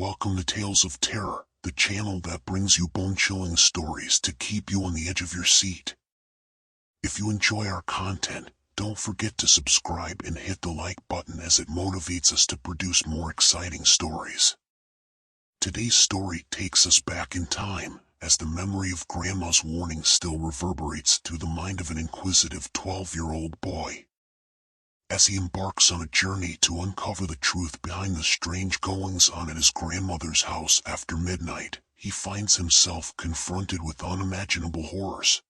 Welcome to Tales of Terror, the channel that brings you bone-chilling stories to keep you on the edge of your seat. If you enjoy our content, don't forget to subscribe and hit the like button as it motivates us to produce more exciting stories. Today's story takes us back in time, as the memory of Grandma's warning still reverberates through the mind of an inquisitive 12-year-old boy. As he embarks on a journey to uncover the truth behind the strange goings-on at his grandmother's house after midnight, he finds himself confronted with unimaginable horrors.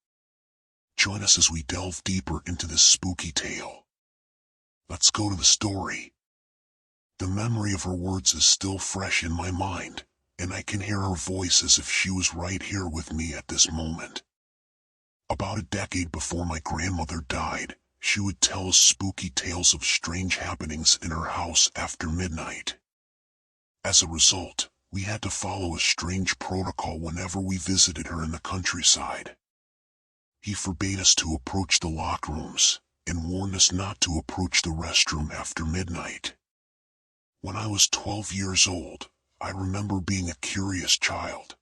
Join us as we delve deeper into this spooky tale. Let's go to the story. The memory of her words is still fresh in my mind, and I can hear her voice as if she was right here with me at this moment. About a decade before my grandmother died, she would tell us spooky tales of strange happenings in her house after midnight. As a result, we had to follow a strange protocol whenever we visited her in the countryside. He forbade us to approach the locker rooms, and warned us not to approach the restroom after midnight. When I was 12 years old, I remember being a curious child.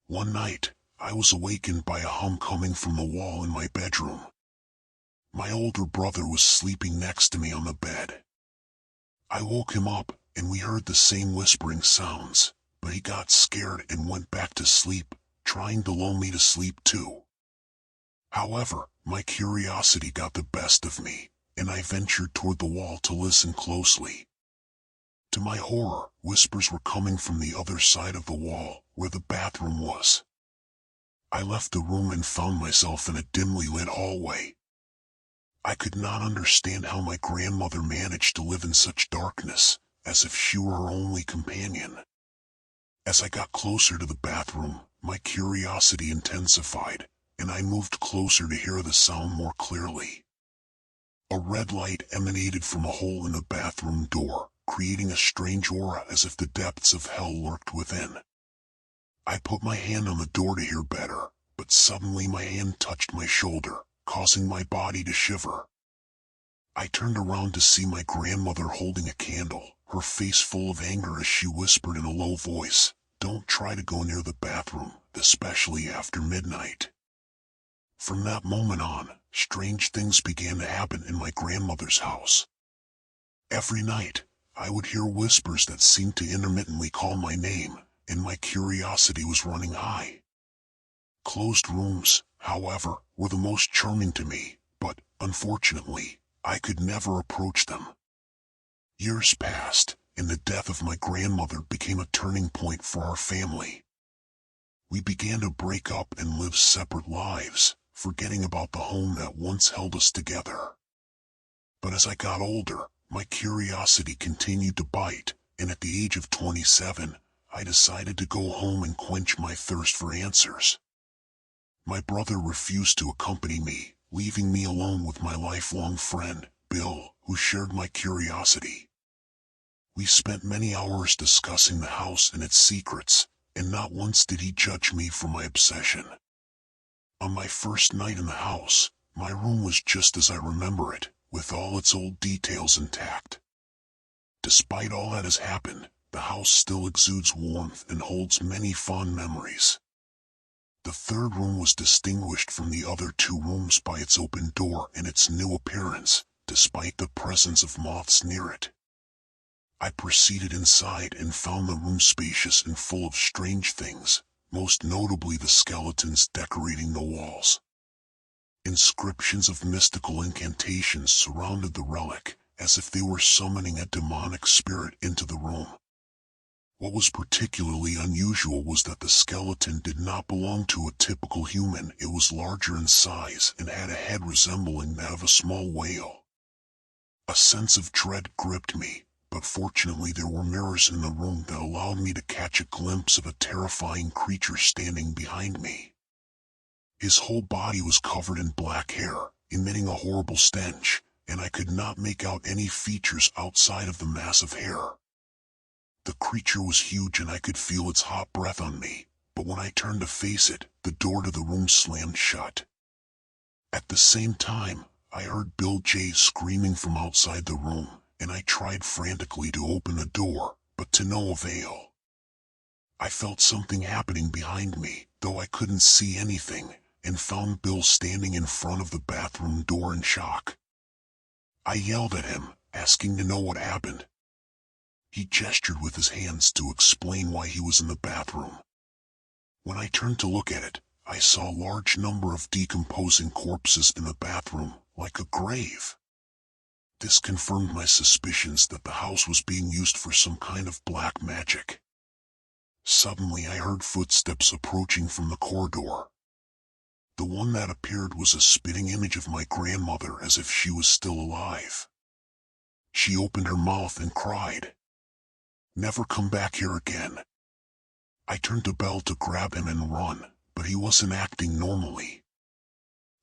One night, I was awakened by a hum coming from the wall in my bedroom. My older brother was sleeping next to me on the bed. I woke him up, and we heard the same whispering sounds, but he got scared and went back to sleep, trying to lull me to sleep too. However, my curiosity got the best of me, and I ventured toward the wall to listen closely. To my horror, whispers were coming from the other side of the wall, where the bathroom was. I left the room and found myself in a dimly lit hallway. I could not understand how my grandmother managed to live in such darkness, as if she were her only companion. As I got closer to the bathroom, my curiosity intensified, and I moved closer to hear the sound more clearly. A red light emanated from a hole in the bathroom door, creating a strange aura as if the depths of hell lurked within. I put my hand on the door to hear better, but suddenly my hand touched my shoulder, causing my body to shiver. I turned around to see my grandmother holding a candle, her face full of anger as she whispered in a low voice, "Don't try to go near the bathroom, especially after midnight." From that moment on, strange things began to happen in my grandmother's house. Every night, I would hear whispers that seemed to intermittently call my name, and my curiosity was running high. Closed rooms, however, were the most charming to me, but, unfortunately, I could never approach them. Years passed, and the death of my grandmother became a turning point for our family. We began to break up and live separate lives, forgetting about the home that once held us together. But as I got older, my curiosity continued to bite, and at the age of 27, I decided to go home and quench my thirst for answers. My brother refused to accompany me, leaving me alone with my lifelong friend, Bill, who shared my curiosity. We spent many hours discussing the house and its secrets, and not once did he judge me for my obsession. On my first night in the house, my room was just as I remember it, with all its old details intact. Despite all that has happened, the house still exudes warmth and holds many fond memories. The third room was distinguished from the other two rooms by its open door and its new appearance, despite the presence of moths near it. I proceeded inside and found the room spacious and full of strange things, most notably the skeletons decorating the walls. Inscriptions of mystical incantations surrounded the relic, as if they were summoning a demonic spirit into the room. What was particularly unusual was that the skeleton did not belong to a typical human. It was larger in size and had a head resembling that of a small whale. A sense of dread gripped me, but fortunately there were mirrors in the room that allowed me to catch a glimpse of a terrifying creature standing behind me. His whole body was covered in black hair, emitting a horrible stench, and I could not make out any features outside of the mass of hair. The creature was huge and I could feel its hot breath on me, but when I turned to face it, the door to the room slammed shut. At the same time, I heard Bill J screaming from outside the room, and I tried frantically to open the door, but to no avail. I felt something happening behind me, though I couldn't see anything, and found Bill standing in front of the bathroom door in shock. I yelled at him, asking to know what happened. He gestured with his hands to explain why he was in the bathroom. When I turned to look at it, I saw a large number of decomposing corpses in the bathroom, like a grave. This confirmed my suspicions that the house was being used for some kind of black magic. Suddenly I heard footsteps approaching from the corridor. The one that appeared was a spitting image of my grandmother, as if she was still alive. She opened her mouth and cried, "Never come back here again." I turned to Belle to grab him and run, but he wasn't acting normally.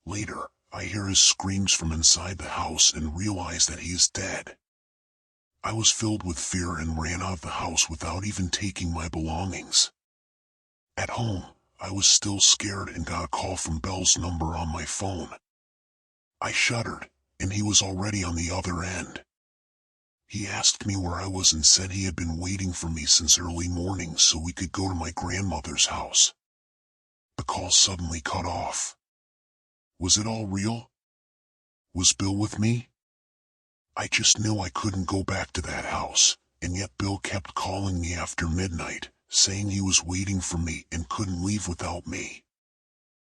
Later, I hear his screams from inside the house and realize that he is dead. I was filled with fear and ran out of the house without even taking my belongings. At home, I was still scared and got a call from Belle's number on my phone. I shuddered, and he was already on the other end. He asked me where I was and said he had been waiting for me since early morning so we could go to my grandmother's house. The call suddenly cut off. Was it all real? Was Bill with me? I just knew I couldn't go back to that house, and yet Bill kept calling me after midnight, saying he was waiting for me and couldn't leave without me.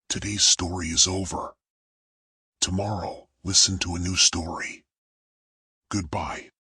Today's story is over. Tomorrow, listen to a new story. Goodbye.